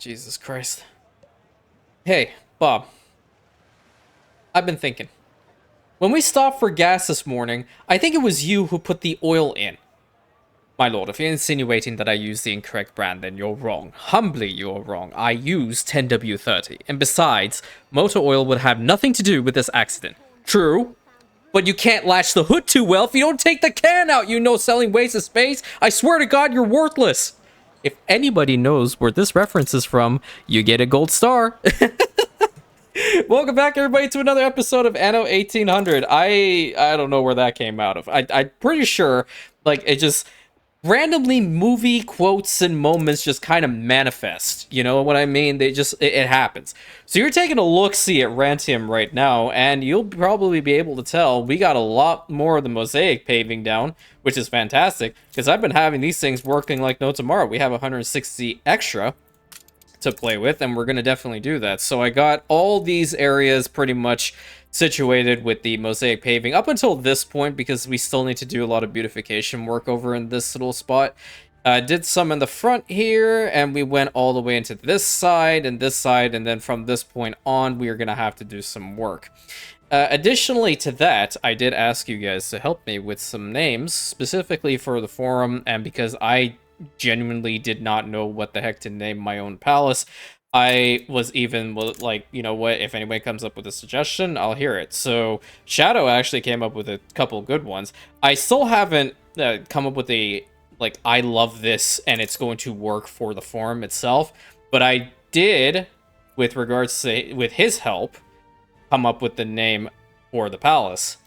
Jesus Christ. Hey, Bob. I've been thinking. When we stopped for gas this morning, I think it was you who put the oil in. My lord, if you're insinuating that I used the incorrect brand, then you're wrong. Humbly, you're wrong. I used 10W30. And besides, motor oil would have nothing to do with this accident. True. But you can't latch the hood too well if you don't take the can out, you know-selling waste of space. I swear to God, you're worthless. If anybody knows where this reference is from, you get a gold star. Welcome back, everybody, to another episode of Anno 1800. I don't know where that came out of. I'm pretty sure, like, it just randomly movie quotes and moments just kind of manifest. You know what I mean? They just, it happens. So you're taking a look-see at Rantian right now, and you'll probably be able to tell we got a lot more of the mosaic paving down, which is fantastic, because I've been having these things working like no tomorrow. We have 160 extra to play with, and we're going to definitely do that. So I got all these areas pretty much situated with the mosaic paving up until this point, because we still need to do a lot of beautification work over in this little spot. Did some in the front here, and we went all the way into this side, and then from this point on, we are going to have to do some work. Additionally to that, I did ask you guys to help me with some names, specifically for the forum, and because I genuinely did not know what the heck to name my own palace. I was even like, you know what, if anybody comes up with a suggestion, I'll hear it. So Shadow actually came up with a couple good ones. I still haven't come up with a, like, I love this and it's going to work for the forum itself, but I did, with regards to, with his help, come up with the name for the palace.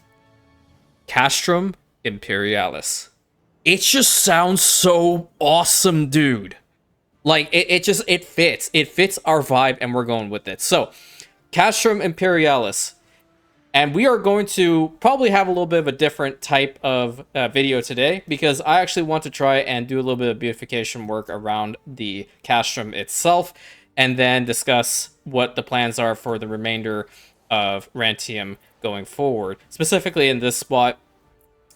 Castrum Imperialis. It just sounds so awesome, dude. Like, it fits. It fits our vibe, and we're going with it. So, Castrum Imperialis. And we are going to probably have a little bit of a different type of video today, because I actually want to try and do a little bit of beautification work around the Castrum itself, and then discuss what the plans are for the remainder of Rantian going forward. Specifically in this spot,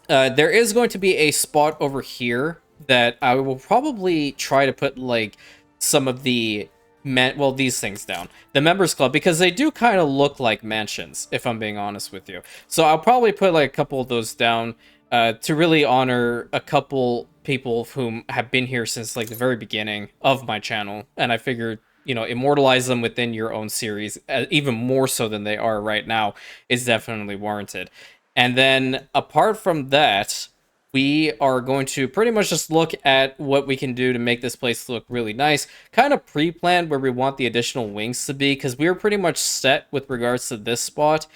there is going to be a spot over here that I will probably try to put, like, some of the these things down. The members club, because they do kind of look like mansions, if I'm being honest with you. So I'll probably put, like, a couple of those down to really honor a couple people whom have been here since, like, the very beginning of my channel. And I figured, you know, immortalize them within your own series, even more so than they are right now, is definitely warranted. And then, apart from that, we are going to pretty much just look at what we can do to make this place look really nice. Kind of pre-planned where we want the additional wings to be, because we're pretty much set with regards to this spot.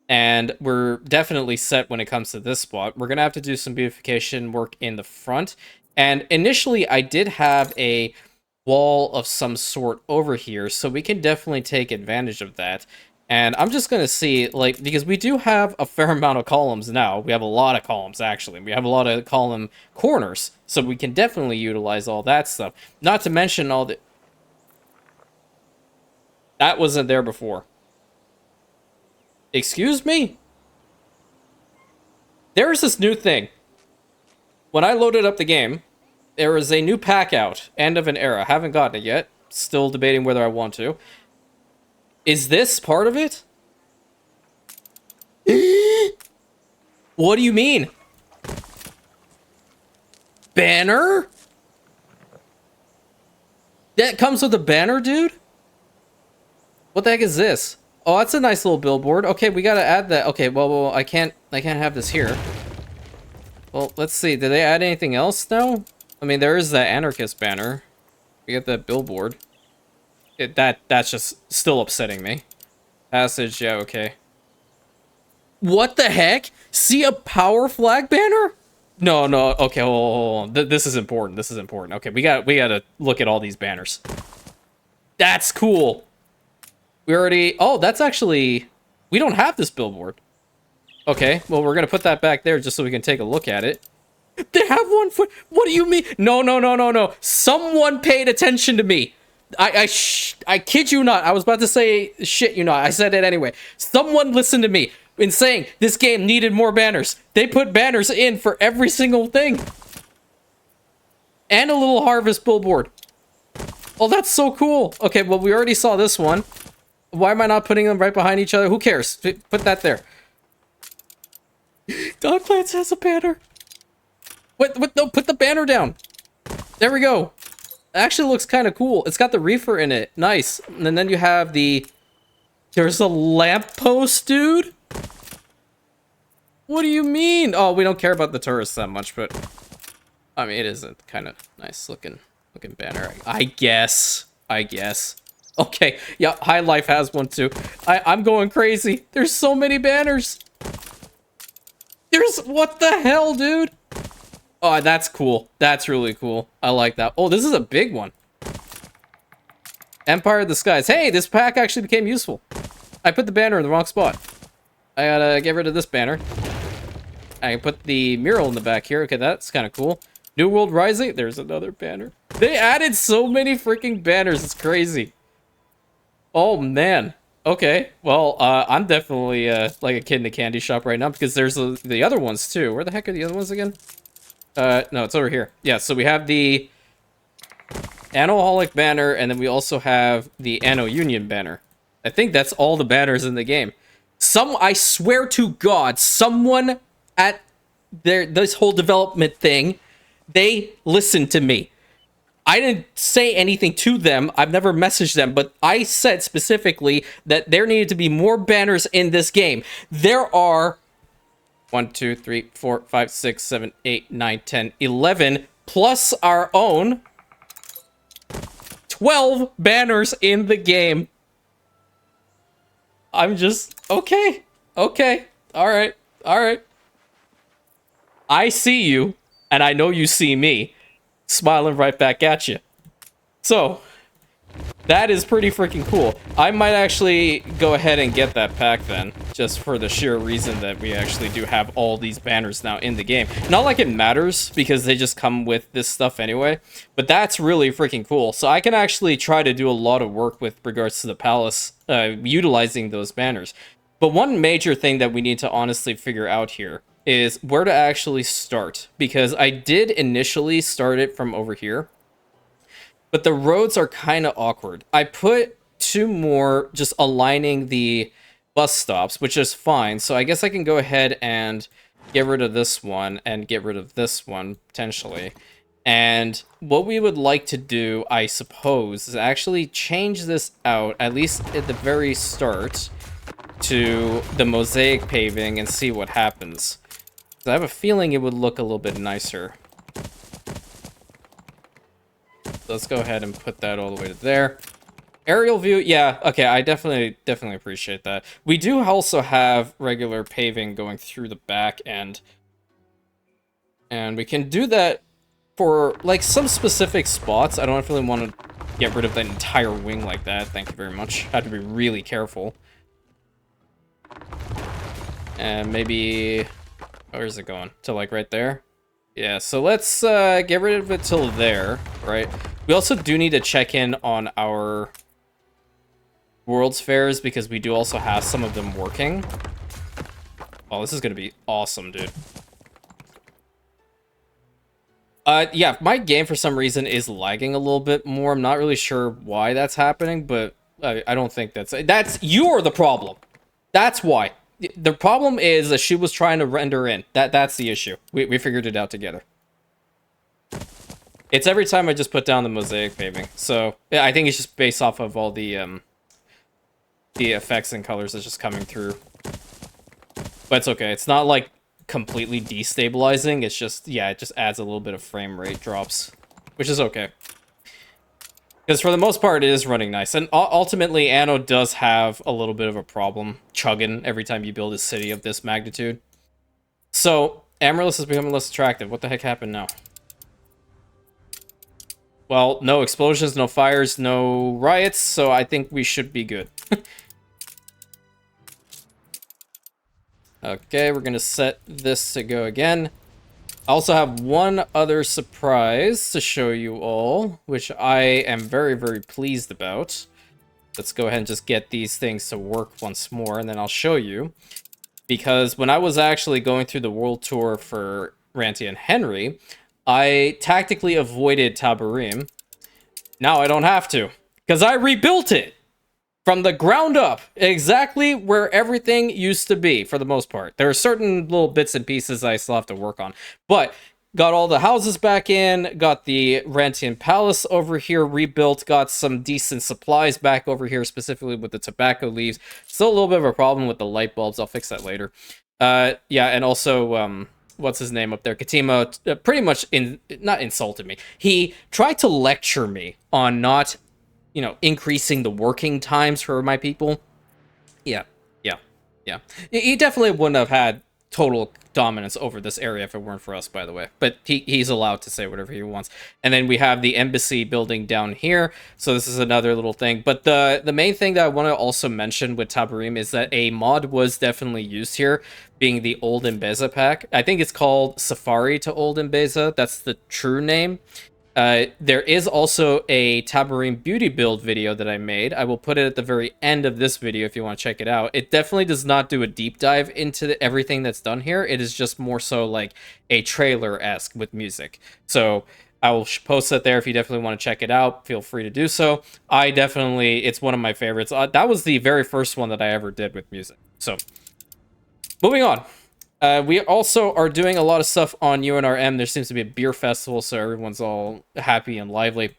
And we're definitely set when it comes to this spot. We're going to have to do some beautification work in the front. And initially, I did have a wall of some sort over here, so we can definitely take advantage of that. And I'm just going to see, like, because we do have a fair amount of columns now. We have a lot of columns, actually. We have a lot of column corners. So we can definitely utilize all that stuff. Not to mention all the... That wasn't there before. Excuse me? There's this new thing. When I loaded up the game, there is a new pack out. End of an era. Haven't gotten it yet. Still debating whether I want to. Is this part of it? What do you mean? Banner? That comes with a banner, dude? What the heck is this? Oh, that's a nice little billboard. Okay, we gotta add that. Okay, well, I can't have this here. Well, let's see. Did they add anything else now? I mean, there is that anarchist banner. We got that billboard. That's just still upsetting me. Passage, yeah, okay. What the heck? See a power flag banner? No, okay, hold on. This is important. This is important. Okay, we gotta look at all these banners. That's cool. We already... Oh, that's actually... We don't have this billboard. Okay, well, we're gonna put that back there just so we can take a look at it. They have one for... What do you mean? No. Someone paid attention to me. I kid you not. I was about to say shit you not. I said it anyway. Someone listened to me in saying this game needed more banners. They put banners in for every single thing. And a little harvest billboard. Oh, that's so cool. Okay, well, we already saw this one. Why am I not putting them right behind each other? Who cares? Put that there. Dogplants has a banner. What? No, put the banner down. There we go. It actually looks kind of cool. It's got the reefer in it. Nice. And then you have the... There's a lamppost, dude? What do you mean? Oh, we don't care about the tourists that much, but... I mean, it is a kind of nice looking banner. I guess. Okay, yeah, High Life has one too. I'm going crazy. There's so many banners. What the hell, dude? Oh, that's cool. That's really cool. I like that. Oh, this is a big one. Empire of the Skies. Hey, this pack actually became useful. I put the banner in the wrong spot. I gotta get rid of this banner. I can put the mural in the back here. Okay, that's kind of cool. New World Rising. There's another banner. They added so many freaking banners. It's crazy. Oh, man. Okay. Well, I'm definitely like a kid in a candy shop right now because there's the other ones too. Where the heck are the other ones again? No, it's over here. Yeah, so we have the Anno-holic banner, and then we also have the Anno Union banner. I think that's all the banners in the game. I swear to God, someone at this whole development thing, they listened to me. I didn't say anything to them. I've never messaged them, but I said specifically that there needed to be more banners in this game. There are 1, 2, 3, 4, 5, 6, 7, 8, 9, 10, 11, plus our own 12 banners in the game. I'm just, okay, all right. I see you, and I know you see me. Smiling right back at you. So, that is pretty freaking cool. I might actually go ahead and get that pack then, just for the sheer reason that we actually do have all these banners now in the game. Not like it matters, because they just come with this stuff anyway, but that's really freaking cool. So I can actually try to do a lot of work with regards to the palace, utilizing those banners. But one major thing that we need to honestly figure out here is where to actually start, because I did initially start it from over here, but the roads are kind of awkward. I put 2 more just aligning the bus stops, which is fine, so I guess I can go ahead and get rid of this one and get rid of this one potentially. And what we would like to do, I suppose, is actually change this out, at least at the very start, to the mosaic paving and see what happens. I have a feeling it would look a little bit nicer. Let's go ahead and put that all the way to there. Aerial view, yeah, okay, I definitely appreciate that. We do also have regular paving going through the back end. And we can do that for, like, some specific spots. I don't really want to get rid of that entire wing like that. Thank you very much. I have to be really careful. And maybe... Where's it going? To like right there? Yeah, so let's get rid of it till there, right? We also do need to check in on our World's Fairs because we do also have some of them working. Oh, this is gonna be awesome, dude. Yeah, my game for some reason is lagging a little bit more. I'm not really sure why that's happening, but I don't think that's you're the problem. That's why. The problem is that she was trying to render in. That's the issue. We figured it out together. It's every time I just put down the mosaic paving. So yeah, I think it's just based off of all the effects and colors that's just coming through. But it's okay. It's not like completely destabilizing. It's just, yeah, it just adds a little bit of frame rate drops, which is okay. Because for the most part, it is running nice. And ultimately, Anno does have a little bit of a problem chugging every time you build a city of this magnitude. So, Amaryllis is becoming less attractive. What the heck happened now? Well, no explosions, no fires, no riots, so I think we should be good. Okay, we're gonna set this to go again. I also have one other surprise to show you all, which I am very, very pleased about. Let's go ahead and just get these things to work once more, and then I'll show you. Because when I was actually going through the world tour for Rantian Henry, I tactically avoided Tabarim Now I don't have to, because I rebuilt it from the ground up, exactly where everything used to be for the most part. There are certain little bits and pieces I still have to work on, but got all the houses back in, got the Rantian Palace over here rebuilt, got some decent supplies back over here, specifically with the tobacco leaves. Still a little bit of a problem with the light bulbs. I'll fix that later. Yeah, and also, what's his name up there? Katima pretty much not insulted me. He tried to lecture me on not, increasing the working times for my people. Yeah, yeah, yeah. He definitely wouldn't have had total dominance over this area if it weren't for us, by the way. But he's allowed to say whatever he wants. And then we have the embassy building down here. So this is another little thing. But the main thing that I want to also mention with Tabarim is that a mod was definitely used here, being the Old Mbeza pack. I think it's called Safari to Old Mbeza. That's the true name. There is also a Tabarim beauty build video that I made. I will put it at the very end of this video if you want to check it out. It definitely does not do a deep dive into everything that's done here. It is just more so like a trailer-esque with music. So I will post that there if you definitely want to check it out. Feel free to do so. It's one of my favorites. That was the very first one that I ever did with music. So, moving on. We also are doing a lot of stuff on UNRM. There seems to be a beer festival, so everyone's all happy and lively.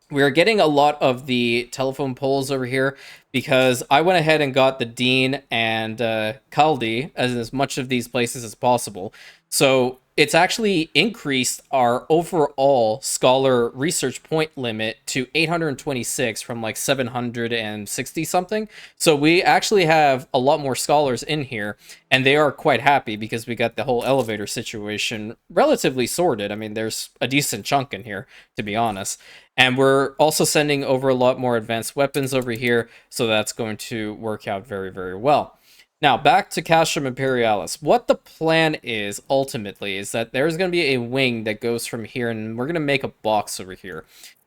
We are getting a lot of the telephone poles over here because I went ahead and got the Dean and Kaldi as much of these places as possible. So it's actually increased our overall scholar research point limit to 826 from like 760 something. So we actually have a lot more scholars in here, and they are quite happy because we got the whole elevator situation relatively sorted. I mean, there's a decent chunk in here, to be honest. And we're also sending over a lot more advanced weapons over here, so that's going to work out very, very well. Now, back to Castrum Imperialis. What the plan is, ultimately, is that there's going to be a wing that goes from here, and we're going to make a box over here.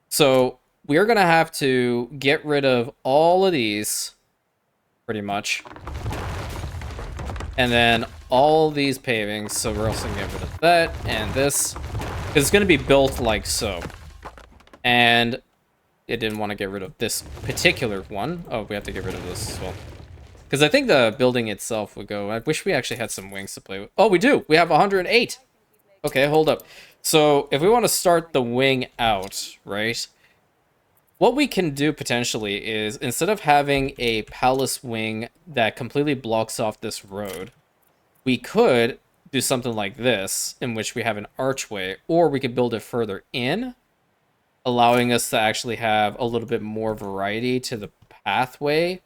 So, we're going to have to get rid of all of these, pretty much. And then all these pavings, so we're also going to get rid of that and this. Because it's going to be built like so. And it didn't want to get rid of this particular one. Oh, we have to get rid of this as well. Because I think the building itself would go... I wish we actually had some wings to play with. Oh, we do! We have 108! Okay, hold up. So, if we want to start the wing out, right? What we can do, potentially, is instead of having a palace wing that completely blocks off this road, we could do something like this, in which we have an archway, or we could build it further in, allowing us to actually have a little bit more variety to the pathway.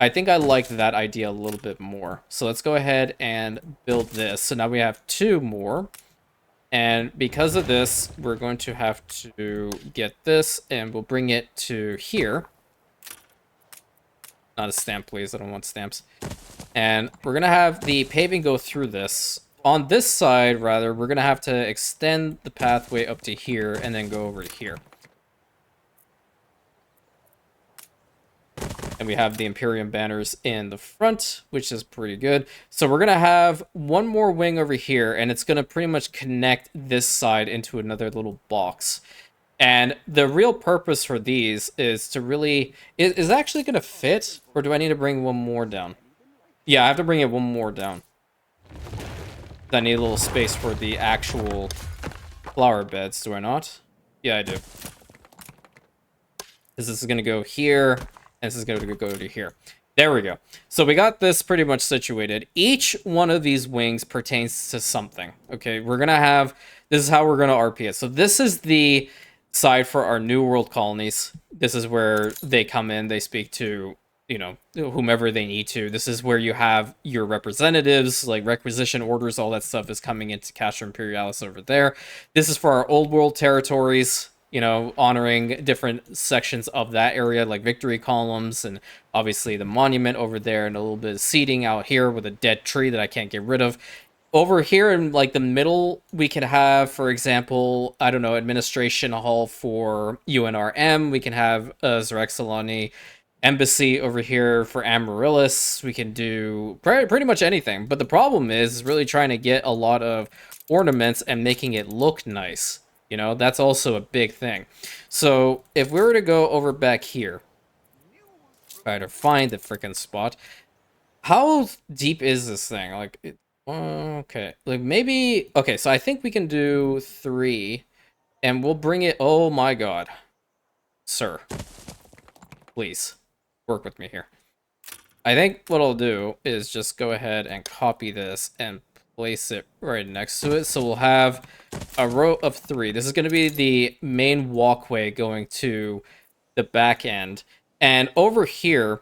I think I like that idea a little bit more. So let's go ahead and build this. So now we have two more. And because of this, we're going to have to get this, and we'll bring it to here. Not a stamp, please. I don't want stamps. And we're going to have the paving go through this. On this side, rather, we're going to have to extend the pathway up to here and then go over to here. And we have the Imperium banners in the front, which is pretty good. So we're going to have one more wing over here, and it's going to pretty much connect this side into another little box. And the real purpose for these is to really... Is it actually going to fit? Or do I need to bring one more down? Yeah, I have to bring it one more down. I need a little space for the actual flower beds, do I not? Yeah, I do. This is going to go here... and this is going to go to here. There we go. So we got this pretty much situated. Each one of these wings pertains to something. Okay, we're going to have... This is how we're going to RP it. So this is the side for our New World colonies. This is where they come in. They speak to, whomever they need to. This is where you have your representatives, like requisition orders, all that stuff is coming into Castrum Imperialis over there. This is for our Old World territories. Honoring different sections of that area, like victory columns, and obviously the monument over there, and a little bit of seating out here with a dead tree that I can't get rid of. Over here in, like, the middle, we could have, for example, I don't know, administration hall for UNRM. We can have Zerexalani embassy over here for Amaryllis. We can do pretty much anything. But the problem is really trying to get a lot of ornaments and making it look nice. You know, that's also a big thing. So if we were to go over back here, try to find the freaking spot. How deep is this thing? Like, okay, like maybe. Okay, so I think we can do 3, and we'll bring it. Oh my god, sir, please work with me here. I think what I'll do is just go ahead and copy this and place it right next to it. So we'll have a row of 3. This is going to be the main walkway going to the back end. And over here,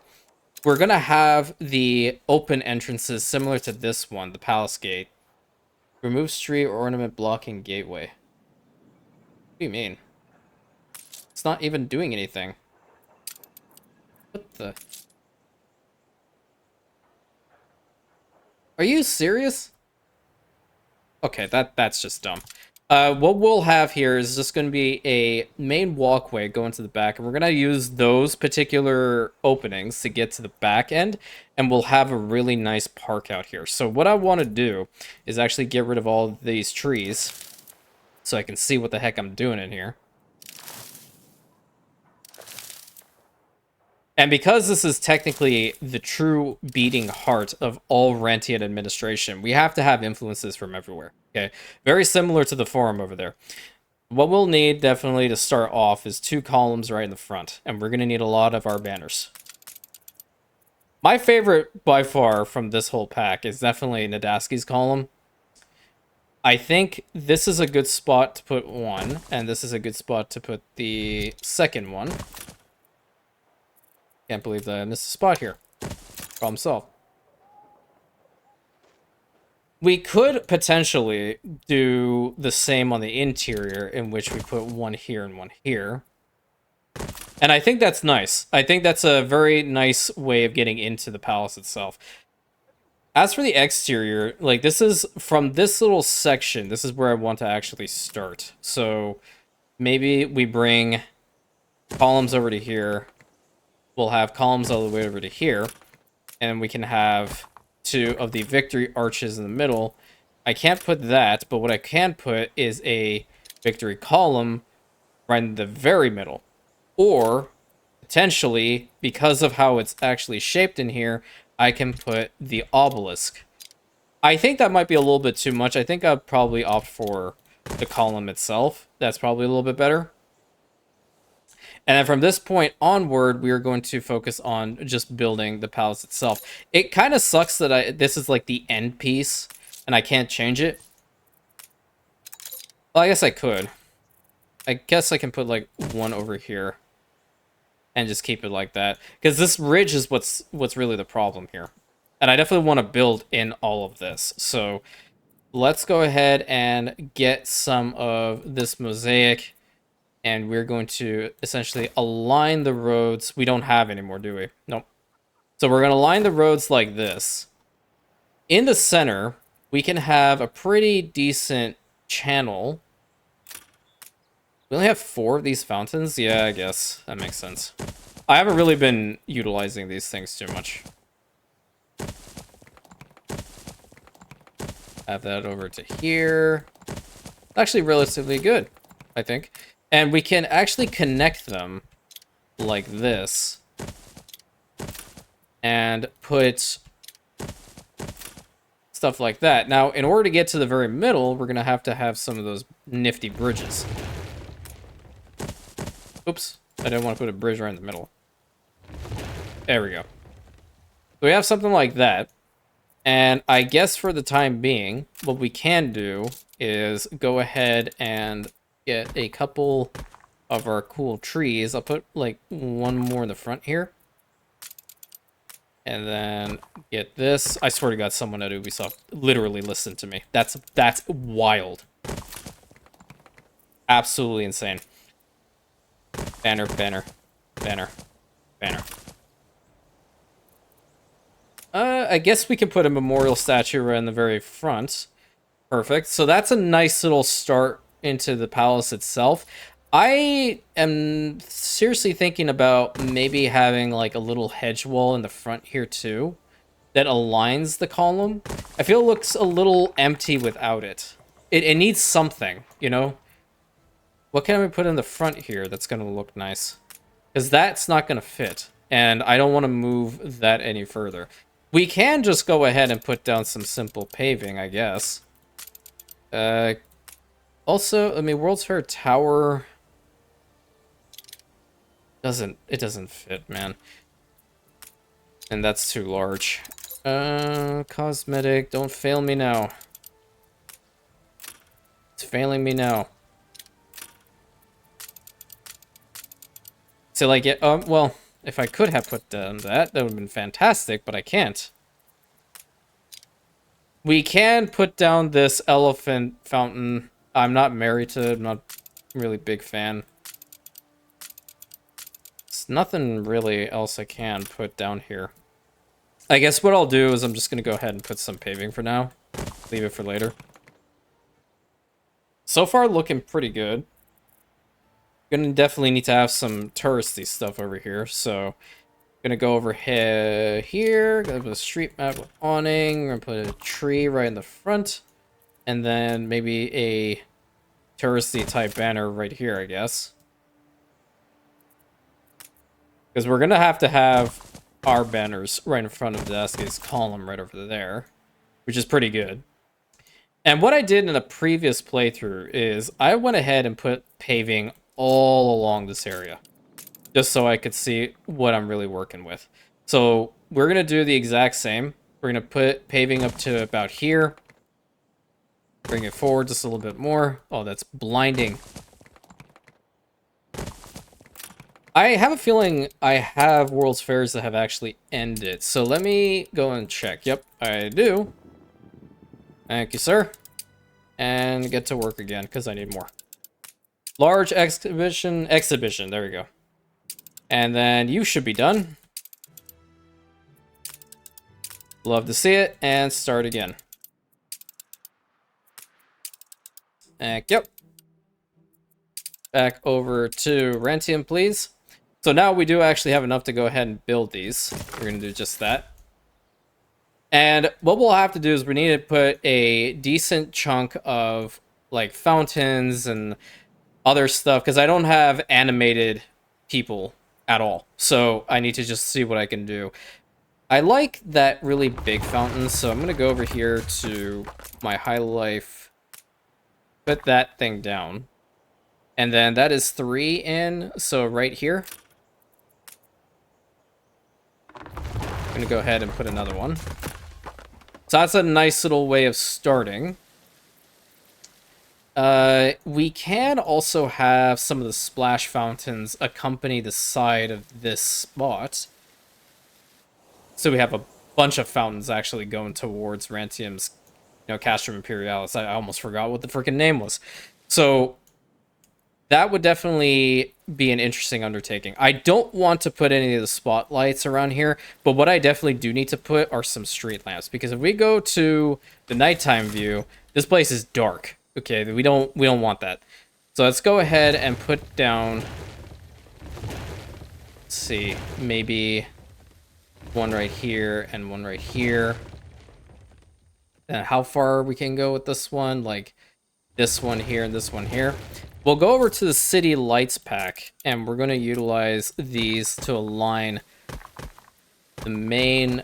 we're going to have the open entrances similar to this one, the palace gate. Remove street or ornament blocking gateway. What do you mean? It's not even doing anything. What the? Are you serious? Okay, that's just dumb. What we'll have here is just going to be a main walkway going to the back, and we're going to use those particular openings to get to the back end, and we'll have a really nice park out here. So what I want to do is actually get rid of all of these trees so I can see what the heck I'm doing in here. And because this is technically the true beating heart of all Rantian administration, we have to have influences from everywhere, okay? Very similar to the forum over there. What we'll need definitely to start off is 2 columns right in the front, and we're going to need a lot of our banners. My favorite by far from this whole pack is definitely Nadaski's column. I think this is a good spot to put 1, and this is a good spot to put the second one. Can't believe that I missed a spot here. Problem solved. We could potentially do the same on the interior, in which we put 1 here and 1 here. And I think that's nice. I think that's a very nice way of getting into the palace itself. As for the exterior, like, this is from this little section, this is where I want to actually start. So maybe we bring columns over to here. We'll have columns all the way over to here, and we can have 2 of the victory arches in the middle. I can't put that, but what I can put is a victory column right in the very middle. Or, potentially, because of how it's actually shaped in here, I can put the obelisk. I think that might be a little bit too much. I think I'd probably opt for the column itself. That's probably a little bit better. And then from this point onward, we are going to focus on just building the palace itself. It kind of sucks that this is like the end piece, and I can't change it. Well, I guess I could. I guess I can put like 1 over here and just keep it like that. Because this ridge is what's really the problem here. And I definitely want to build in all of this. So let's go ahead and get some of this mosaic. And we're going to essentially align the roads. We don't have anymore, do we? Nope. So we're going to line the roads like this. In the center, we can have a pretty decent channel. We only have 4 of these fountains? Yeah, I guess. That makes sense. I haven't really been utilizing these things too much. Have that over to here. Actually relatively good, I think. And we can actually connect them like this and put stuff like that. Now, in order to get to the very middle, we're going to have some of those nifty bridges. Oops, I didn't want to put a bridge right in the middle. There we go. So we have something like that. And I guess for the time being, what we can do is go ahead and get a couple of our cool trees. I'll put like 1 more in the front here. And then get this. I swear to God, someone at Ubisoft literally listened to me. That's wild. Absolutely insane. Banner, banner, banner, banner. I guess we can put a memorial statue right in the very front. Perfect. So that's a nice little start into the palace itself. I am seriously thinking about maybe having like a little hedge wall in the front here too that aligns the column. I feel it looks a little empty without it. It needs something, you know? What can we put in the front here that's going to look nice? Because that's not going to fit. And I don't want to move that any further. We can just go ahead and put down some simple paving, I guess. Also, I mean, World's Fair Tower... It doesn't fit, man. And that's too large. Cosmetic, don't fail me now. It's failing me now. So, like, it, well, if I could have put down that would have been fantastic, but I can't. We can put down this elephant fountain. I'm not married to it. I'm not really big fan. There's nothing really else I can put down here. I guess what I'll do is I'm just going to go ahead and put some paving for now. Leave it for later. So far, looking pretty good. Gonna definitely need to have some touristy stuff over here, so gonna go over here, gonna put a street map with awning, gonna put a tree right in the front, and then maybe a touristy type banner right here, I guess. Because we're gonna have to have our banners right in front of the Esca's column right over there, which is pretty good. And what I did in a previous playthrough is I went ahead and put paving all along this area, just so I could see what I'm really working with. So we're gonna do the exact same. We're gonna put paving up to about here, bring it forward just a little bit more. Oh, that's blinding. I have a feeling I have World's Fairs that have actually ended, so let me go and check. Yep, I do. Thank you, sir. And get to work again, because I need more. Large exhibition, there we go. And then you should be done. Love to see it, and start again. Thank you. Back over to Rantian, please. So now we do actually have enough to go ahead and build these. We're going to do just that. And what we'll have to do is we need to put a decent chunk of like fountains and other stuff, because I don't have animated people at all. So I need to just see what I can do. I like that really big fountain, so I'm going to go over here to my high life, put that thing down. And then that is 3 in, so right here. I'm going to go ahead and put another one. So that's a nice little way of starting. We can also have some of the splash fountains accompany the side of this spot. So we have a bunch of fountains actually going towards Rantian's, Castrum Imperialis. I almost forgot what the freaking name was. So that would definitely be an interesting undertaking. I don't want to put any of the spotlights around here, but what I definitely do need to put are some street lamps, because if we go to the nighttime view, this place is dark. Okay, we don't want that. So let's go ahead and put down, let's see, maybe one right here and one right here. And how far we can go with this one, like this one here and this one here. We'll go over to the city lights pack, and we're going to utilize these to align the main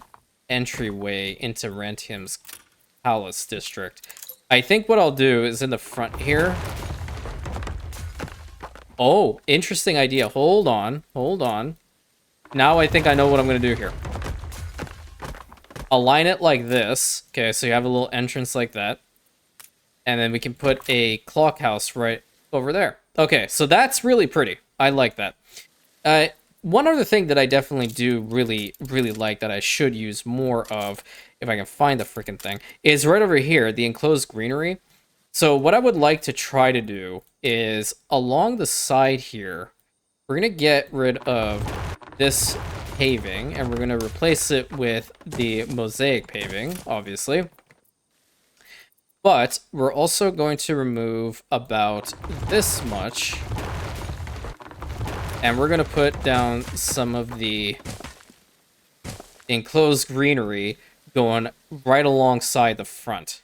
entryway into Rantian's Palace district. I think what I'll do is in the front here. Oh, interesting idea. Hold on. Now I think I know what I'm going to do here. Align it like this. Okay, so you have a little entrance like that. And then we can put a clock house right over there. Okay, so that's really pretty. I like that. One other thing that I definitely do really like that I should use more of, if I can find the freaking thing, is right over here, the enclosed greenery. So what I would like to try to do is along the side here, we're going to get rid of this paving, and we're going to replace it with the mosaic paving, obviously. But we're also going to remove about this much, and we're going to put down some of the enclosed greenery going right alongside the front.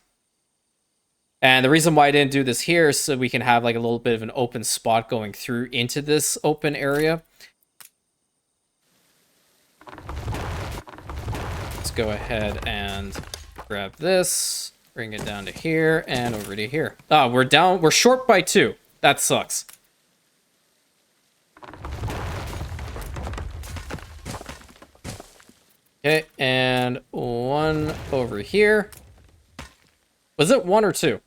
And the reason why I didn't do this here is so we can have like a little bit of an open spot going through into this open area. Let's go ahead and grab this, bring it down to here and over to here. Ah, we're short by 2. That sucks. Okay, and 1 over here. Was it 1 or 2?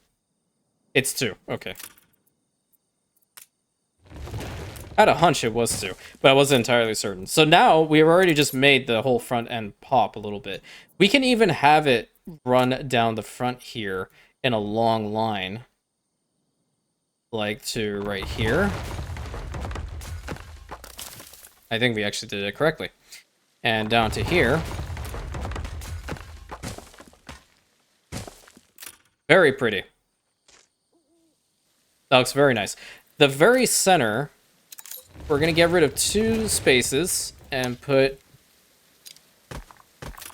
It's 2. Okay. I had a hunch it was 2, but I wasn't entirely certain. So now we've already just made the whole front end pop a little bit. We can even have it run down the front here in a long line. Like to right here. I think we actually did it correctly. And down to here. Very pretty. That looks very nice. The very center, we're going to get rid of 2 spaces and put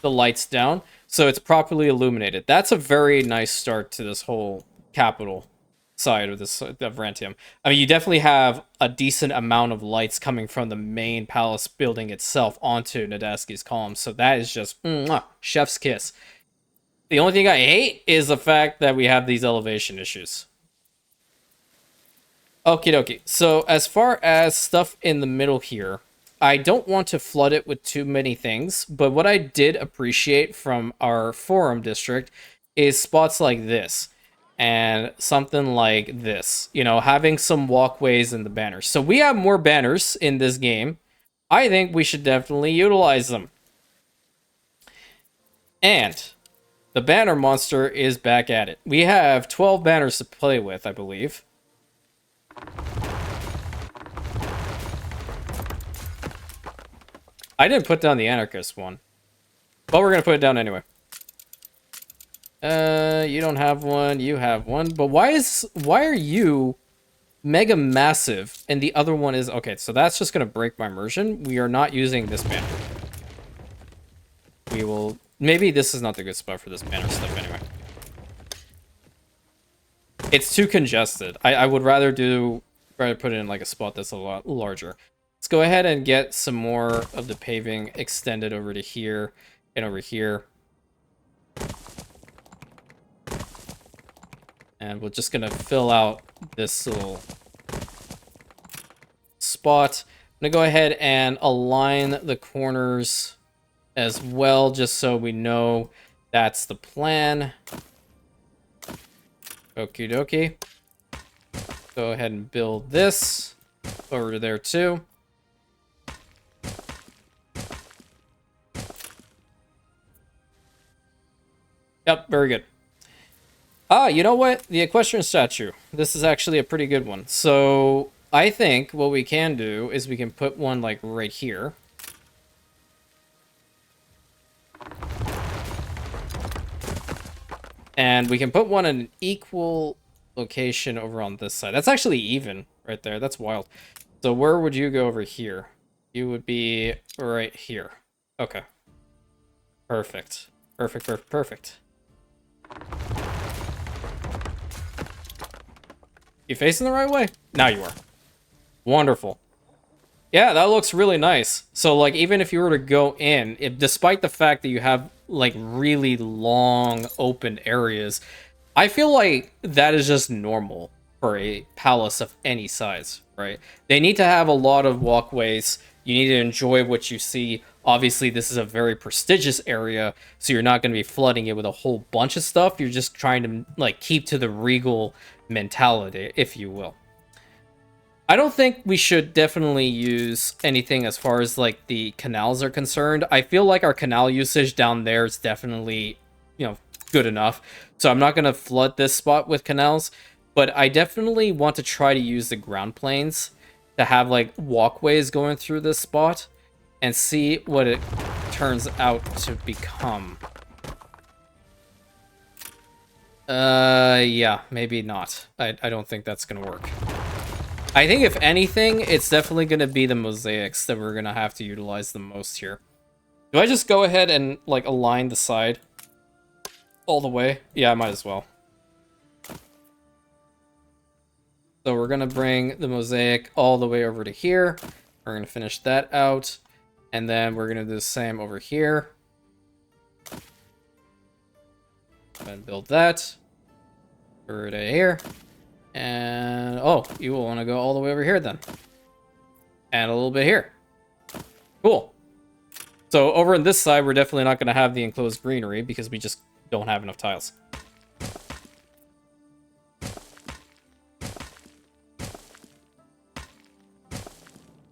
the lights down so it's properly illuminated. That's a very nice start to this whole capital side of Rantian. I mean, you definitely have a decent amount of lights coming from the main palace building itself onto Nadaski's column, so that is just chef's kiss. The only thing I hate is the fact that we have these elevation issues. Okie dokie. So as far as stuff in the middle here, I don't want to flood it with too many things, but what I did appreciate from our forum district is spots like this. And something like this, you know, having some walkways in the banners. So we have more banners in this game. I think we should definitely utilize them. And the banner monster is back at it. We have 12 banners to play with, I believe. I didn't put down the anarchist one, but we're going to put it down anyway. You don't have one, you have one, but why are you mega massive and the other one is okay? So that's just gonna break my immersion. We are not using this banner. We will maybe this is not the good spot for this banner stuff anyway. It's too congested. I would rather put it in like a spot that's a lot larger. Let's go ahead and get some more of the paving extended over to here and over here. And we're just gonna fill out this little spot. I'm gonna go ahead and align the corners as well, just so we know that's the plan. Okie dokie. Go ahead and build this over to there too. Yep, very good. Ah, you know what? The equestrian statue. This is actually a pretty good one. So I think what we can do is we can put one like right here. And we can put one in an equal location over on this side. That's actually even right there. That's wild. So where would you go over here? You would be right here. Okay. Perfect. Perfect, perfect, perfect. You facing the right way? Now you are. Wonderful. Yeah, that looks really nice. So, like, even if you were to go in, despite the fact that you have, like, really long open areas, I feel like that is just normal for a palace of any size, right? They need to have a lot of walkways. You need to enjoy what you see. Obviously, this is a very prestigious area, so you're not going to be flooding it with a whole bunch of stuff. You're just trying to, like, keep to the regal mentality, if you will. I don't think we should definitely use anything as far as, like, the canals are concerned. I feel like our canal usage down there is definitely, you know, good enough. So I'm not going to flood this spot with canals, but I definitely want to try to use the ground planes to have, like, walkways going through this spot and see what it turns out to become. Yeah, maybe not. I don't think that's gonna work. I think if anything, it's definitely gonna be the mosaics that we're gonna have to utilize the most here. Do I just go ahead and, like, align the side all the way? Yeah, I might as well. So we're going to bring the mosaic all the way over to here. We're going to finish that out. And then we're going to do the same over here. And build that. Over to here. And, oh, you will want to go all the way over here then. And a little bit here. Cool. So over on this side, we're definitely not going to have the enclosed greenery because we just don't have enough tiles.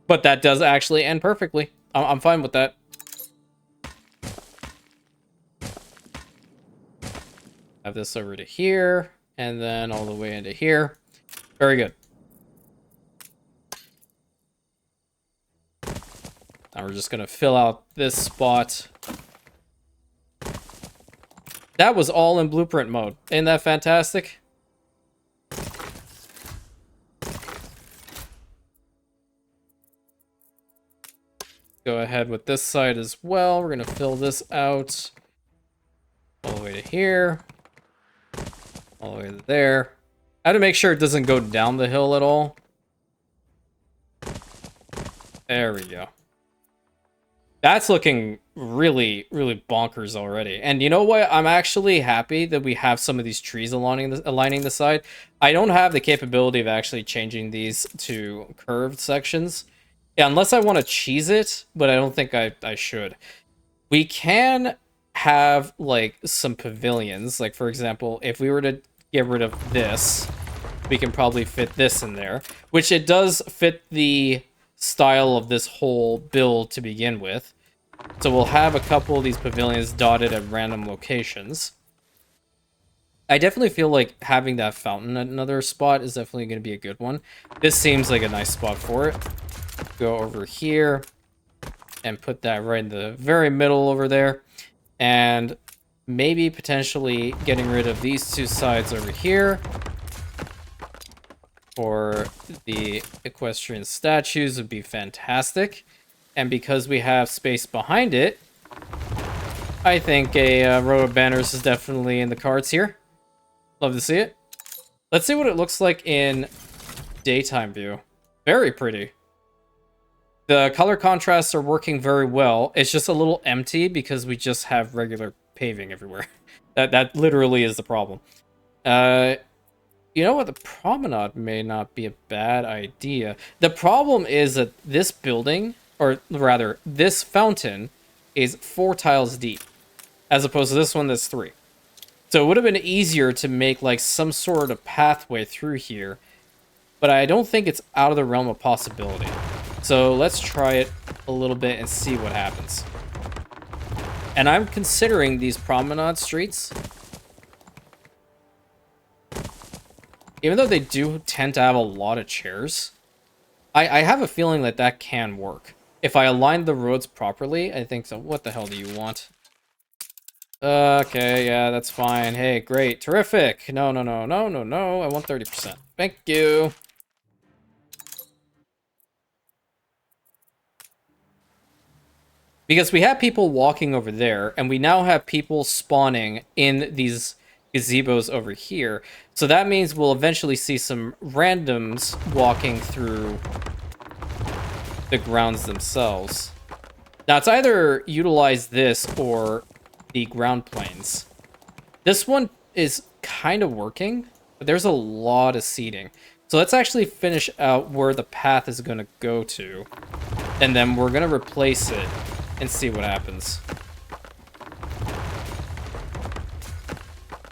But that does actually end perfectly. I'm fine with that. Have this over to here, and then all the way into here. Very good. Now we're just going to fill out this spot. That was all in blueprint mode. Isn't that fantastic? Go ahead with this side as well. We're going to fill this out all the way to here. All the way to there. I have to make sure it doesn't go down the hill at all. There we go. That's looking really, really bonkers already. And you know what? I'm actually happy that we have some of these trees aligning the side. I don't have the capability of actually changing these to curved sections. Yeah, unless I want to cheese it, but I don't think I should. We can have, like, some pavilions. Like, for example, if we were to get rid of this, we can probably fit this in there. Which it does fit the style of this whole build to begin with. So we'll have a couple of these pavilions dotted at random locations. I definitely feel like having that fountain at another spot is definitely going to be a good one. This seems like a nice spot for it. Go over here and put that right in the very middle over there. And maybe potentially getting rid of these two sides over here for the equestrian statues would be fantastic. And because we have space behind it, I think a row of banners is definitely in the cards here. Love to see it. Let's see what it looks like in daytime view. Very pretty. The color contrasts are working very well. It's just a little empty because we just have regular paving everywhere. That literally is the problem. You know what? The promenade may not be a bad idea. The problem is that this building, or rather, this fountain is 4 tiles deep, as opposed to this one that's 3. So it would have been easier to make like some sort of pathway through here, but I don't think it's out of the realm of possibility. So let's try it a little bit and see what happens. And I'm considering these promenade streets, even though they do tend to have a lot of chairs, I have a feeling that that can work. If I align the roads properly, I think so. What the hell do you want? Okay, yeah, that's fine. Hey, great. Terrific. No. I want 30%. Thank you. Because we have people walking over there, and we now have people spawning in these gazebos over here. So that means we'll eventually see some randoms walking through the grounds themselves. Now, it's either utilize this or the ground planes. This one is kind of working, but there's a lot of seating. So let's actually finish out where the path is going to go to, and then we're going to replace it and see what happens.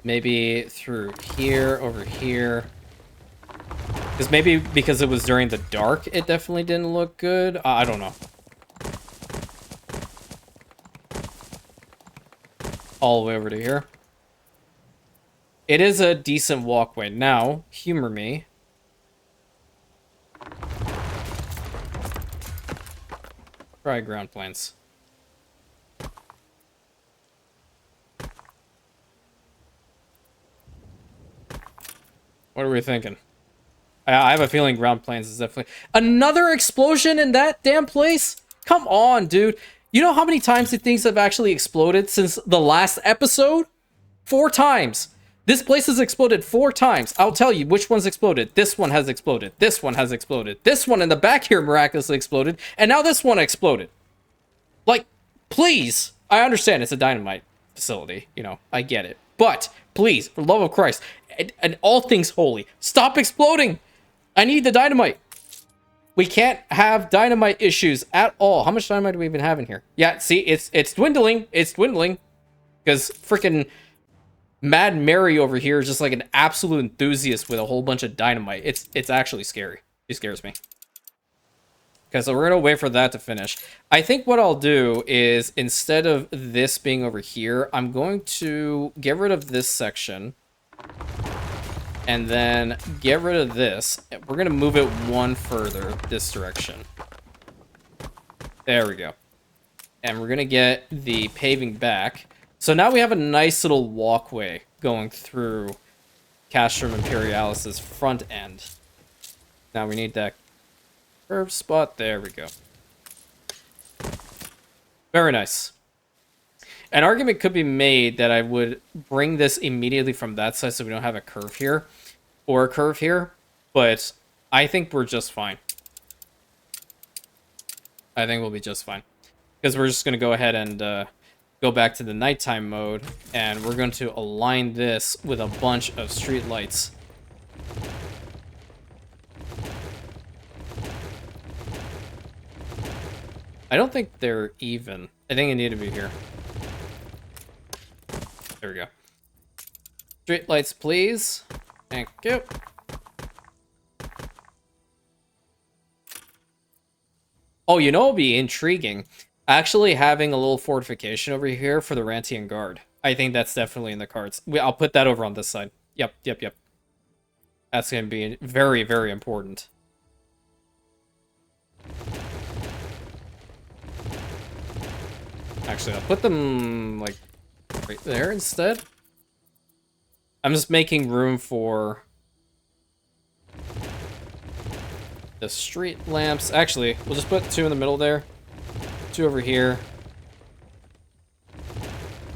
Maybe through here, over here. Because maybe because it was during the dark, it definitely didn't look good. I don't know. All the way over to here. It is a decent walkway. Now, humor me. Try ground planes. What are we thinking? I have a feeling ground planes is definitely... Another explosion in that damn place? Come on, dude. You know how many times these things have actually exploded since the last episode? 4 times. This place has exploded 4 times. I'll tell you which one's exploded. This one has exploded. This one has exploded. This one in the back here miraculously exploded. And now this one exploded. Like, please. I understand it's a dynamite facility. You know, I get it. But, please, for the love of Christ, and all things holy, stop exploding. I need the dynamite. We can't have dynamite issues at all. How much dynamite do we even have in here? Yeah, see, it's dwindling. It's dwindling. Because freaking Mad Mary over here is just like an absolute enthusiast with a whole bunch of dynamite. It's actually scary. She scares me. Okay, so we're going to wait for that to finish. I think what I'll do is, instead of this being over here, I'm going to get rid of this section. And then get rid of this. We're going to move it one further this direction. There we go. And we're going to get the paving back. So now we have a nice little walkway going through Castrum Imperialis' front end. Now we need that curved spot. There we go. Very nice. An argument could be made that I would bring this immediately from that side so we don't have a curve here. Or a curve here. But I think we're just fine. I think we'll be just fine. Because we're just going to go ahead and go back to the nighttime mode. And we're going to align this with a bunch of street lights. I don't think they're even. I think they need to be here. There we go. Street lights, please. Thank you. Oh, you know what would be intriguing? Actually having a little fortification over here for the Rantian guard. I think that's definitely in the cards. I'll put that over on this side. Yep. That's going to be very, very important. Actually, I'll put them, like, right there instead. I'm just making room for the street lamps. Actually, we'll just put 2 in the middle there. 2 over here.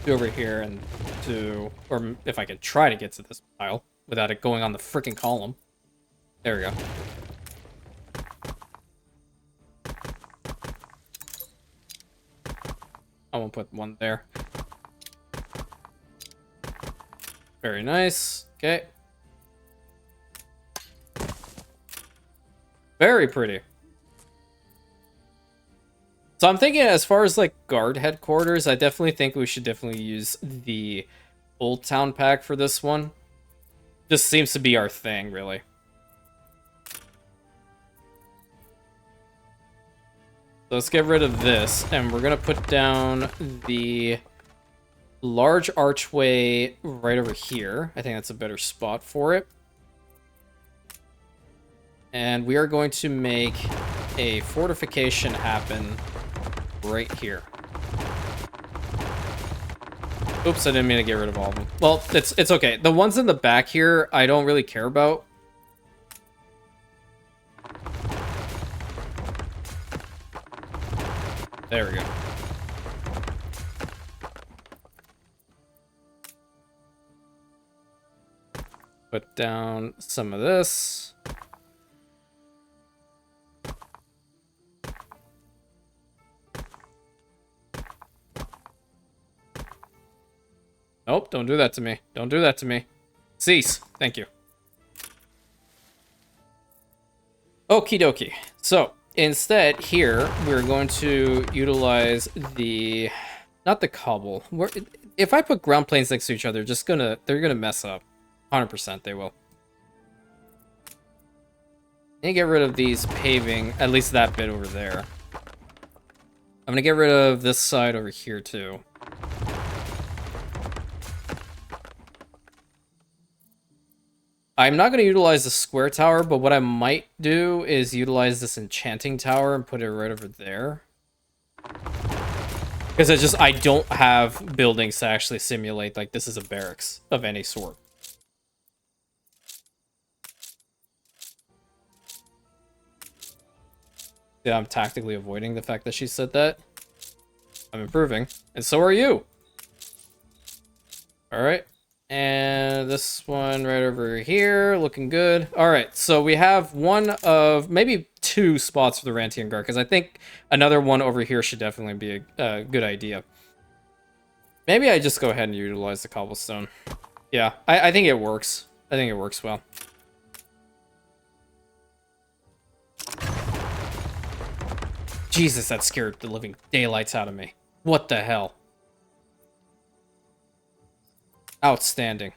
2 over here, and 2... Or if I could try to get to this pile without it going on the freaking column. There we go. I won't put 1 there. Very nice. Okay. Very pretty. So I'm thinking, as far as like guard headquarters, I definitely think we should definitely use the Old Town pack for this one. Just seems to be our thing, really. So let's get rid of this, and we're gonna put down the large archway right over here. I think that's a better spot for it. And we are going to make a fortification happen right here. Oops, I didn't mean to get rid of all of them. Well, it's okay. The ones in the back here, I don't really care about. There we go. Put down some of this. Nope, don't do that to me. Don't do that to me. Cease. Thank you. Okie dokie. So, instead, here, we're going to utilize the... Not the cobble. If I put ground planes next to each other, they're gonna mess up. 100% they will. And get rid of these paving, at least that bit over there. I'm gonna get rid of this side over here, too. I'm not going to utilize the square tower, but what I might do is utilize this enchanting tower and put it right over there. Because I don't have buildings to actually simulate like this is a barracks of any sort. Yeah, I'm tactically avoiding the fact that she said that. I'm improving. And so are you. Alright. And this one right over here, looking good. All right, so we have one of maybe two spots for the Rantian Guard, because I think another one over here should definitely be a good idea. Maybe I just go ahead and utilize the cobblestone. Yeah, I think it works. I think it works well. Jesus, that scared the living daylights out of me. What the hell? Outstanding.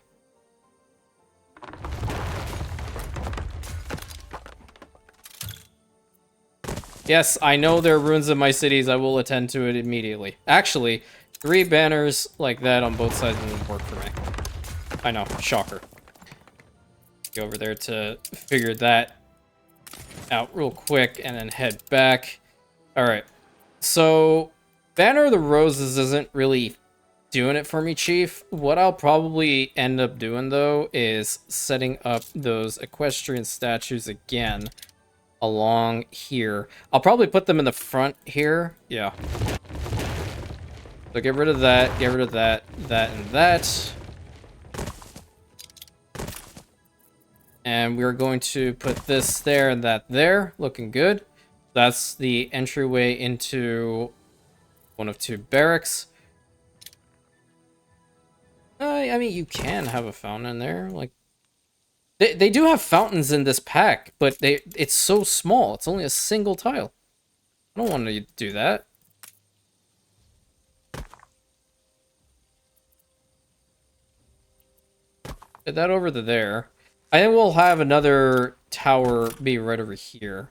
Yes, I know there are ruins in my cities. I will attend to it immediately. Actually, 3 banners like that on both sides wouldn't work for me. I know, shocker. Go over there to figure that out real quick and then head back. Alright, so Banner of the Roses isn't really doing it for me, Chief. What I'll probably end up doing, though, is setting up those equestrian statues again along here. I'll probably put them in the front here. Yeah. So get rid of that, get rid of that, that, and that. And we're going to put this there and that there. Looking good. That's the entryway into one of 2 barracks. I mean, you can have a fountain in there. Like, they do have fountains in this pack, but it's so small. It's only a single tile. I don't want to do that. Get that over to there. I think we'll have another tower be right over here.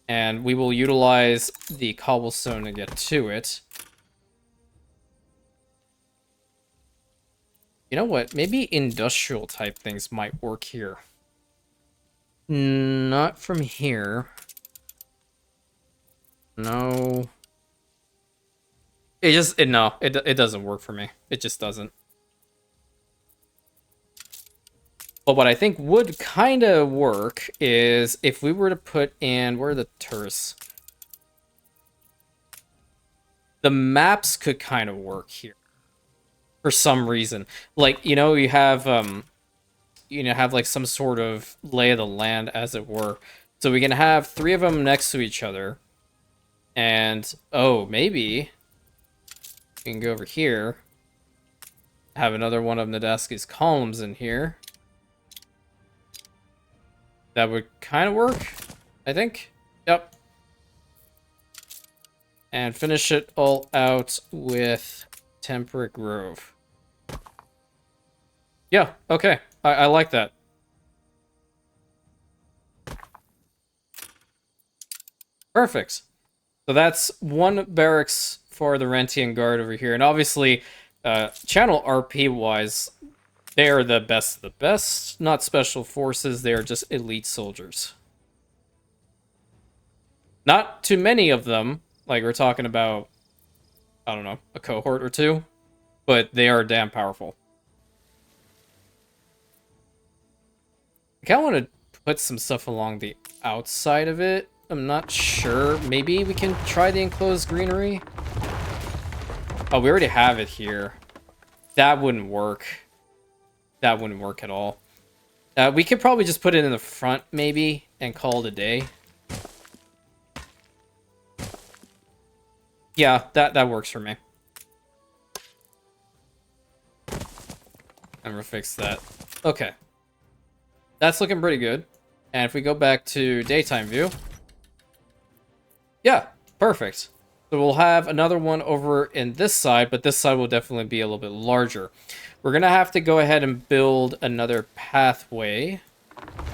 And we will utilize the cobblestone to get to it. You know what? Maybe industrial type things might work here. Not from here. No. It doesn't work for me. It just doesn't. But what I think would kind of work is if we were to put in... Where are the turrets? The maps could kind of work here. For some reason. Like, you know, you have like some sort of lay of the land, as it were. So we can have 3 of them next to each other. And, oh, maybe we can go over here. Have another one of Nadaski's columns in here. That would kind of work, I think. Yep. And finish it all out with Temperate Grove. Yeah, okay. I like that. Perfect. So that's 1 barracks for the Rantian Guard over here. And obviously, channel RP-wise, they are the best of the best. Not special forces, they are just elite soldiers. Not too many of them. Like, we're talking about, I don't know, a cohort or 2. But they are damn powerful. I kind of want to put some stuff along the outside of it. I'm not sure. Maybe we can try the enclosed greenery. Oh, we already have it here. That wouldn't work. That wouldn't work at all. We could probably just put it in the front, maybe, and call it a day. Yeah, that works for me. And we'll fix that. Okay. That's looking pretty good. And if we go back to daytime view. Yeah, perfect. So we'll have another one over in this side, but this side will definitely be a little bit larger. We're going to have to go ahead and build another pathway.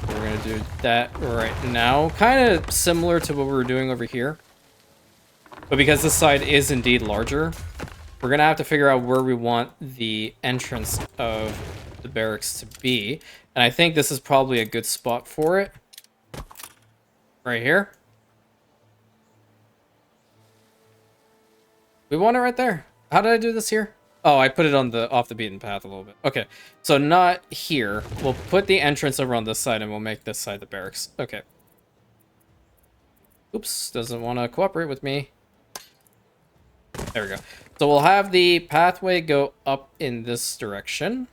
We're going to do that right now. Kind of similar to what we were doing over here. But because this side is indeed larger, we're going to have to figure out where we want the entrance of the barracks to be. And I think this is probably a good spot for it. Right here. We want it right there. How did I do this here? Oh, I put it on the off the beaten path a little bit. Okay, so not here. We'll put the entrance over on this side and we'll make this side the barracks. Okay. Oops, doesn't want to cooperate with me. There we go. So we'll have the pathway go up in this direction.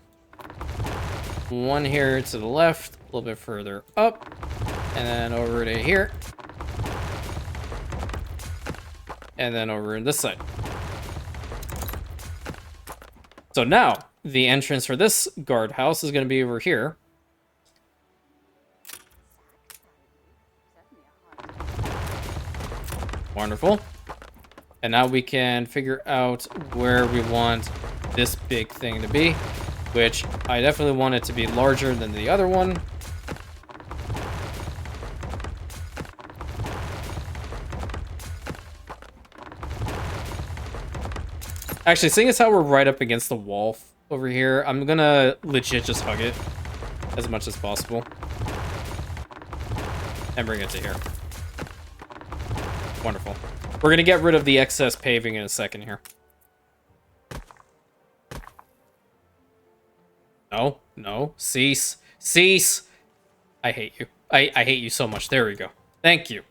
One here to the left, a little bit further up, and then over to here. And then over in this side. So now, the entrance for this guardhouse is going to be over here. Wonderful. And now we can figure out where we want this big thing to be, which I definitely want it to be larger than the other one. Actually, seeing as how we're right up against the wall over here, I'm gonna legit just hug it as much as possible. And bring it to here. Wonderful. We're gonna get rid of the excess paving in a second here. No, no, cease, cease. I hate you. I hate you so much. There we go. Thank you.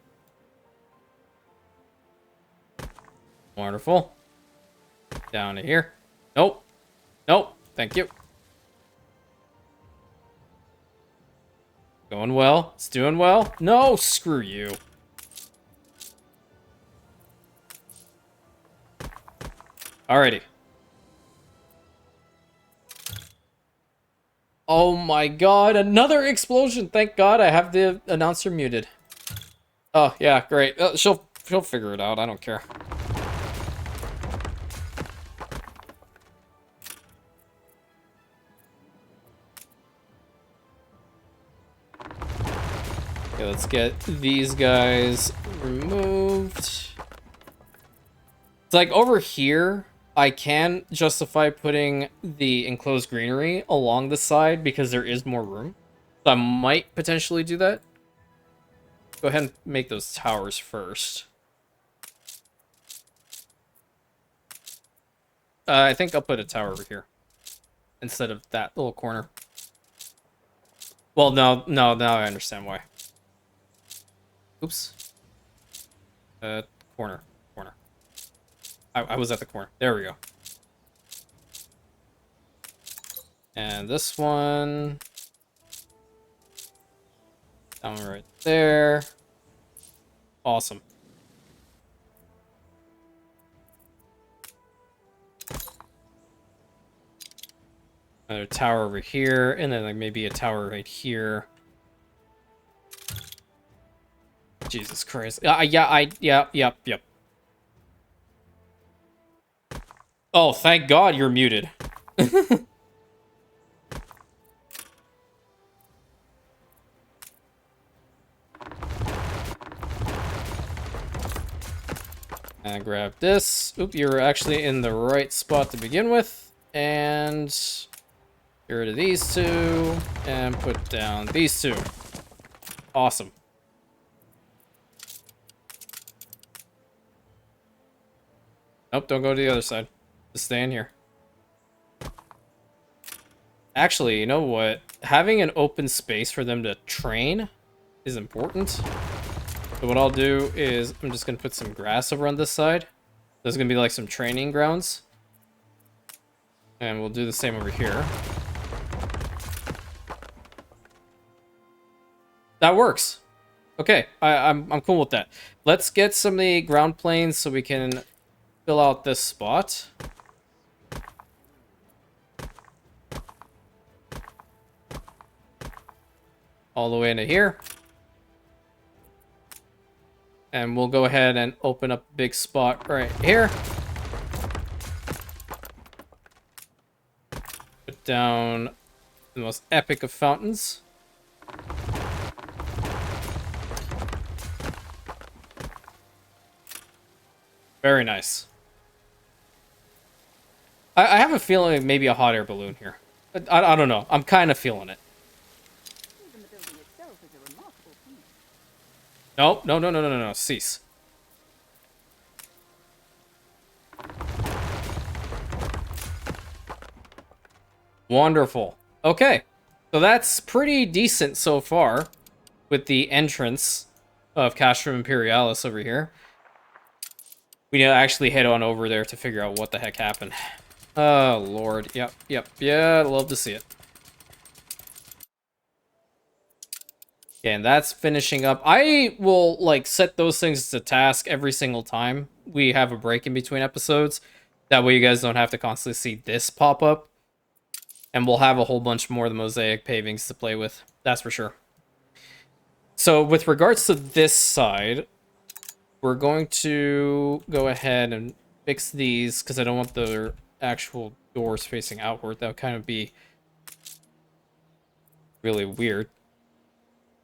Wonderful. Down to here. Nope. Nope. Thank you. Going well. It's doing well. No, screw you. Alrighty. Oh my god, another explosion. Thank god I have the announcer muted. Oh, yeah, great. She'll figure it out. I don't care. Okay, let's get these guys removed. It's like over here, I can justify putting the enclosed greenery along the side because there is more room. So I might potentially do that. Go ahead and make those towers first. I think I'll put a tower over here instead of that little corner. Well, no, now I understand why. Oops. Corner. I was at the corner. There we go. And this one. Down right there. Awesome. Another tower over here, and then like maybe a tower right here. Jesus Christ. Yep. Oh, thank God you're muted. And grab this. Oop, you're actually in the right spot to begin with. And get rid of these two. And put down these two. Awesome. Nope, don't go to the other side. Just stay in here. Actually, you know what? Having an open space for them to train is important. So what I'll do is I'm just going to put some grass over on this side. There's going to be like some training grounds. And we'll do the same over here. That works. Okay, I'm cool with that. Let's get some of the ground planes so we can fill out this spot. All the way into here. And we'll go ahead and open up a big spot right here. Put down the most epic of fountains. Very nice. I have a feeling maybe a hot air balloon here. I don't know. I'm kind of feeling it. No. Cease. Wonderful. Okay. So that's pretty decent so far with the entrance of Castrum Imperialis over here. We need to actually head on over there to figure out what the heck happened. Oh, Lord. Yep. Yeah, I'd love to see it. Okay, and that's finishing up. I will, like, set those things to task every single time we have a break in between episodes. That way you guys don't have to constantly see this pop up. And we'll have a whole bunch more of the mosaic pavings to play with. That's for sure. So with regards to this side, we're going to go ahead and fix these because I don't want the actual doors facing outward. That would kind of be really weird.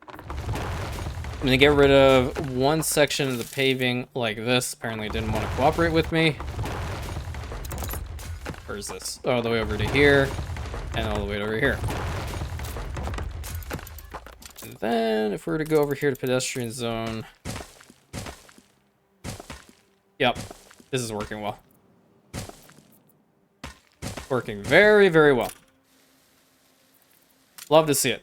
I'm gonna get rid of one section of the paving like this. Apparently it didn't want to cooperate with me. Where is this? All the way over to here, and all the way over here. And then if we were to go over here to pedestrian zone. Yep, this is working well. Working very, very well. Love to see it.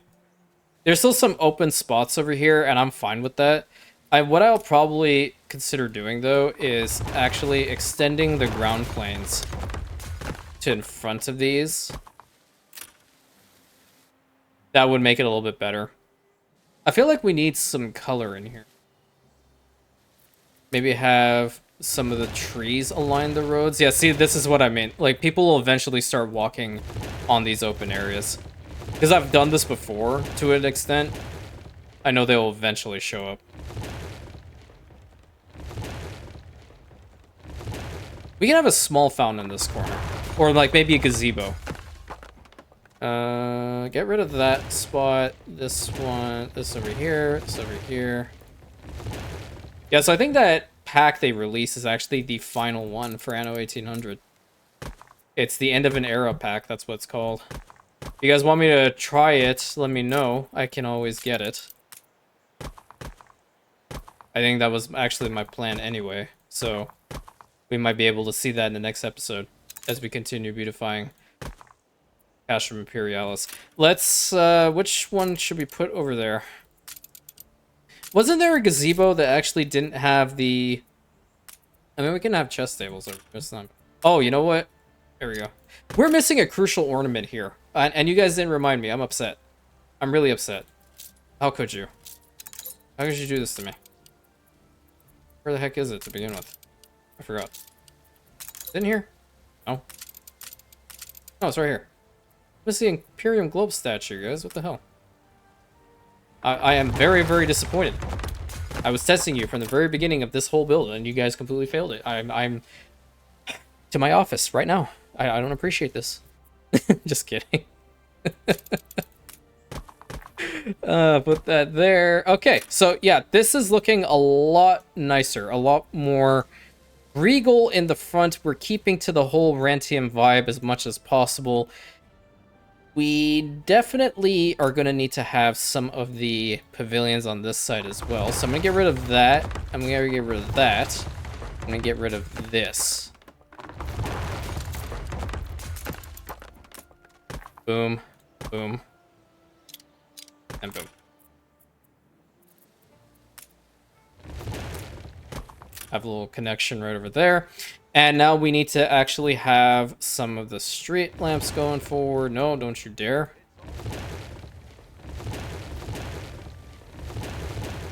There's still some open spots over here, and I'm fine with that. What I'll probably consider doing, though, is actually extending the ground planes to in front of these. That would make it a little bit better. I feel like we need some color in here. Maybe have some of the trees align the roads. Yeah, see, this is what I mean. Like, people will eventually start walking on these open areas. Because I've done this before, to an extent. I know they'll eventually show up. We can have a small fountain in this corner. Or, like, maybe a gazebo. Get rid of that spot. This one. This over here. This over here. Yeah, so I think that pack they release is actually the final one for Anno 1800. It's the end of an era pack. That's what it's called. If you guys want me to try it, let me know. I can always get it. I think that was actually my plan anyway. So we might be able to see that in the next episode as we continue beautifying Castrum Imperialis. Let's, which one should we put over there? Wasn't there a gazebo that actually didn't have the... I mean, we can have chest tables. It's not... Oh, you know what? There we go. We're missing a crucial ornament here. And you guys didn't remind me. I'm upset. I'm really upset. How could you? How could you do this to me? Where the heck is it to begin with? I forgot. Is it in here? No. No, it's right here. What's the Imperium Globe statue, guys? What the hell? I am very, very disappointed. I was testing you from the very beginning of this whole build, and you guys completely failed it. I'm to my office right now. I don't appreciate this. Just kidding. Put that there. Okay, so yeah, this is looking a lot nicer, a lot more regal in the front. We're keeping to the whole Rantian vibe as much as possible. We definitely are going to need to have some of the pavilions on this side as well. So I'm going to get rid of that. I'm going to get rid of that. I'm going to get rid of this. Boom, boom, and boom. Have a little connection right over there. And now we need to actually have some of the street lamps going forward. No, don't you dare.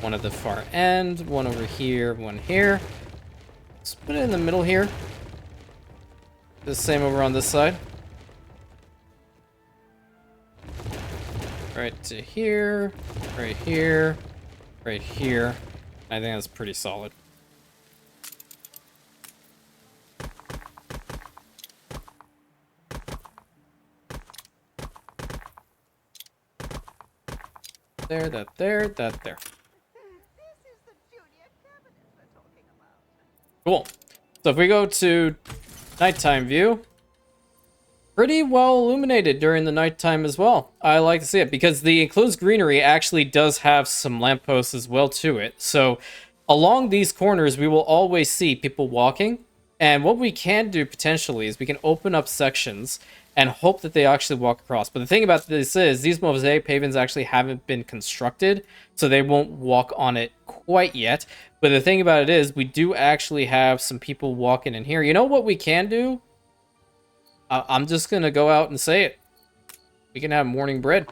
One at the far end, one over here, one here. Let's put it in the middle here. The same over on this side. Right to here, right here, right here. I think that's pretty solid. There, that there, that there. Cool. So if we go to nighttime view, pretty well illuminated during the nighttime as well. I like to see it because the enclosed greenery actually does have some lampposts as well to it. So along these corners, we will always see people walking. And what we can do potentially is we can open up sections and hope that they actually walk across. But the thing about this is these mosaic pavements actually haven't been constructed, so they won't walk on it quite yet. But the thing about it is we do actually have some people walking in here. You know what we can do? I'm just going to go out and say it. We can have morning bread.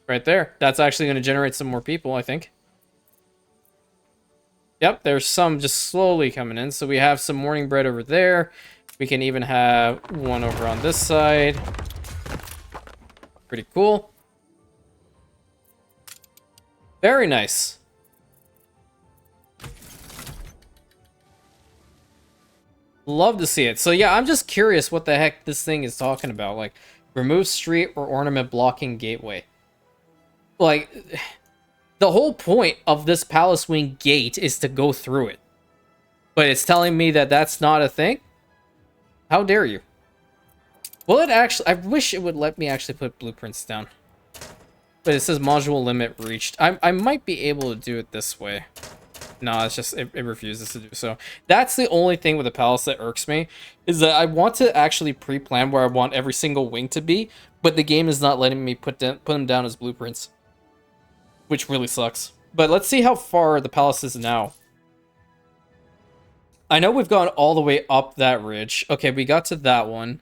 Right there. That's actually going to generate some more people, I think. Yep, there's some just slowly coming in. So we have some morning bread over there. We can even have one over on this side. Pretty cool. Very nice. Love to see it. So yeah, I'm just curious what the heck this thing is talking about. Like, remove street or ornament blocking gateway. Like, the whole point of this palace wing gate is to go through it. But it's telling me that that's not a thing? How dare you? Well, it actually... I wish it would let me actually put blueprints down. But it says module limit reached. I might be able to do it this way. No, it's just... It refuses to do so. That's the only thing with the palace that irks me. Is that I want to actually pre-plan where I want every single wing to be. But the game is not letting me put them down as blueprints. Which really sucks. But let's see how far the palace is now. I know we've gone all the way up that ridge. Okay, we got to that one.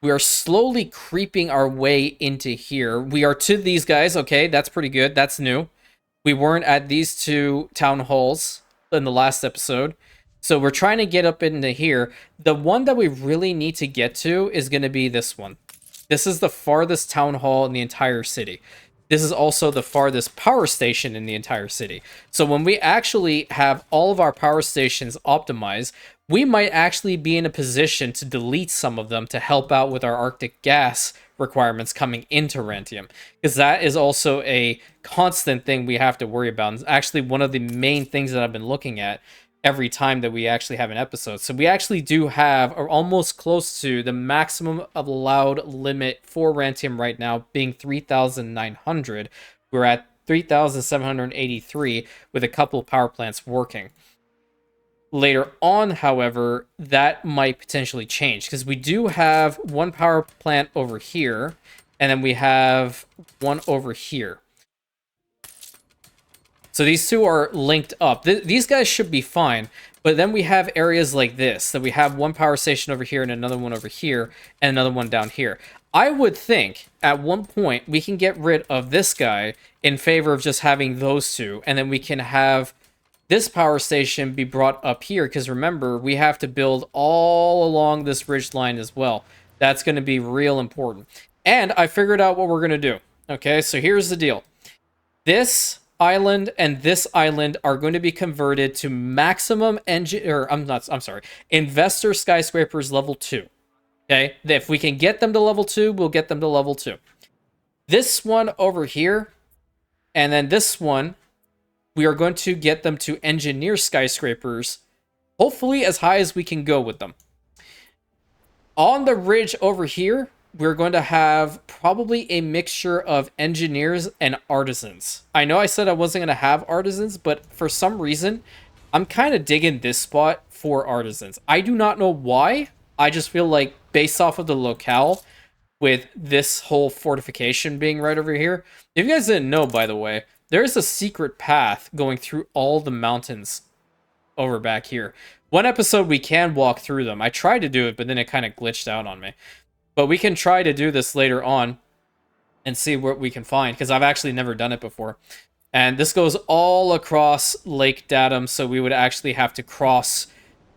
We are slowly creeping our way into here. We are to these guys. Okay, that's pretty good. That's new. We weren't at these two town halls in the last episode. So we're trying to get up into here. The one that we really need to get to is going to be this one. This is the farthest town hall in the entire city. This is also the farthest power station in the entire city. So when we actually have all of our power stations optimized, we might actually be in a position to delete some of them to help out with our Arctic gas requirements coming into Rantian. Because that is also a constant thing we have to worry about. It's actually one of the main things that I've been looking at every time that we actually have an episode. So we actually do have, or almost close to, the maximum allowed limit for Rantium right now being 3,900. We're at 3,783 with a couple of power plants working. Later on, however, that might potentially change because we do have one power plant over here, and then we have one over here. So these two are linked up. These guys should be fine, but then we have areas like this, that we have one power station over here and another one over here and another one down here. I would think at one point we can get rid of this guy in favor of just having those two, and then we can have this power station be brought up here, because remember, we have to build all along this ridge line as well. That's going to be real important. And I figured out what we're going to do. Okay, so here's the deal. This island and this island are going to be converted to maximum investor skyscrapers level 2. Okay, if we can get them to level 2, we'll get them to level 2. This one over here, and then this one, we are going to get them to engineer skyscrapers, hopefully as high as we can go with them. On the ridge over here, we're going to have probably a mixture of engineers and artisans. I know I said I wasn't going to have artisans, but for some reason, I'm kind of digging this spot for artisans. I do not know why. I just feel like based off of the locale, with this whole fortification being right over here. If you guys didn't know, by the way, there is a secret path going through all the mountains over back here. One episode we can walk through them. I tried to do it, but then it kind of glitched out on me. But we can try to do this later on and see what we can find, because I've actually never done it before. And this goes all across Lake Datum, so we would actually have to cross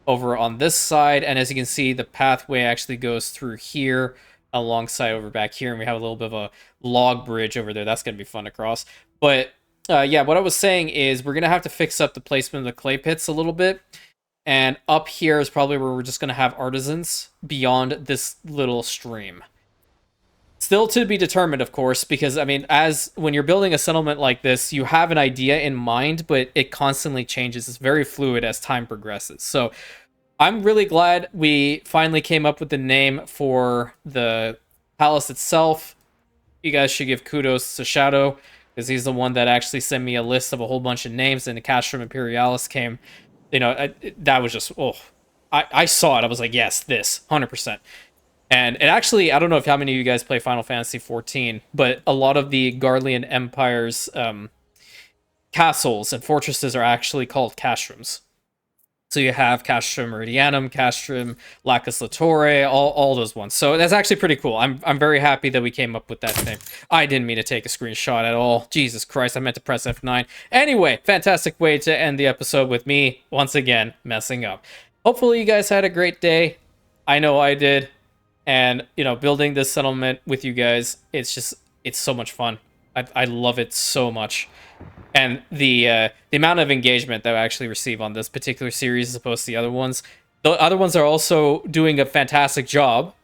over on this side. And as you can see, the pathway actually goes through here alongside over back here, and we have a little bit of a log bridge over there. That's going to be fun to cross. But yeah, what I was saying is we're going to have to fix up the placement of the clay pits a little bit. And up here is probably where we're just going to have artisans beyond this little stream. Still to be determined, of course, because, I mean, when you're building a settlement like this, you have an idea in mind, but it constantly changes. It's very fluid as time progresses. So I'm really glad we finally came up with the name for the palace itself. You guys should give kudos to Shadow, because he's the one that actually sent me a list of a whole bunch of names, and the Castrum Imperialis came. You know, that was just, I saw it. I was like, yes, this, 100%. And it actually, I don't know if how many of you guys play Final Fantasy XIV, but a lot of the Garlean Empire's castles and fortresses are actually called castrums. So you have Castrum Meridianum, Castrum Lacus Latore, all those ones. So that's actually pretty cool. I'm very happy that we came up with that thing. I didn't mean to take a screenshot at all. Jesus Christ, I meant to press F9. Anyway, fantastic way to end the episode with me, once again, messing up. Hopefully you guys had a great day. I know I did. And, building this settlement with you guys, it's so much fun. I love it so much. And the amount of engagement that I actually receive on this particular series as opposed to the other ones. The other ones are also doing a fantastic job,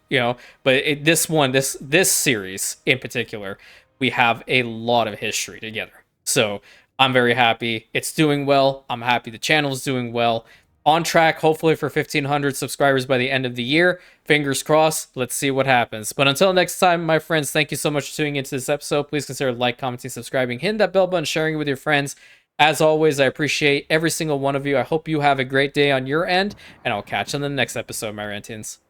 but this series in particular, we have a lot of history together. So I'm very happy it's doing well. I'm happy the channel's doing well. On track, hopefully, for 1,500 subscribers by the end of the year. Fingers crossed. Let's see what happens. But until next time, my friends, thank you so much for tuning into this episode. Please consider liking, commenting, subscribing, hitting that bell button, sharing it with your friends. As always, I appreciate every single one of you. I hope you have a great day on your end, and I'll catch you on the next episode, my Rantians.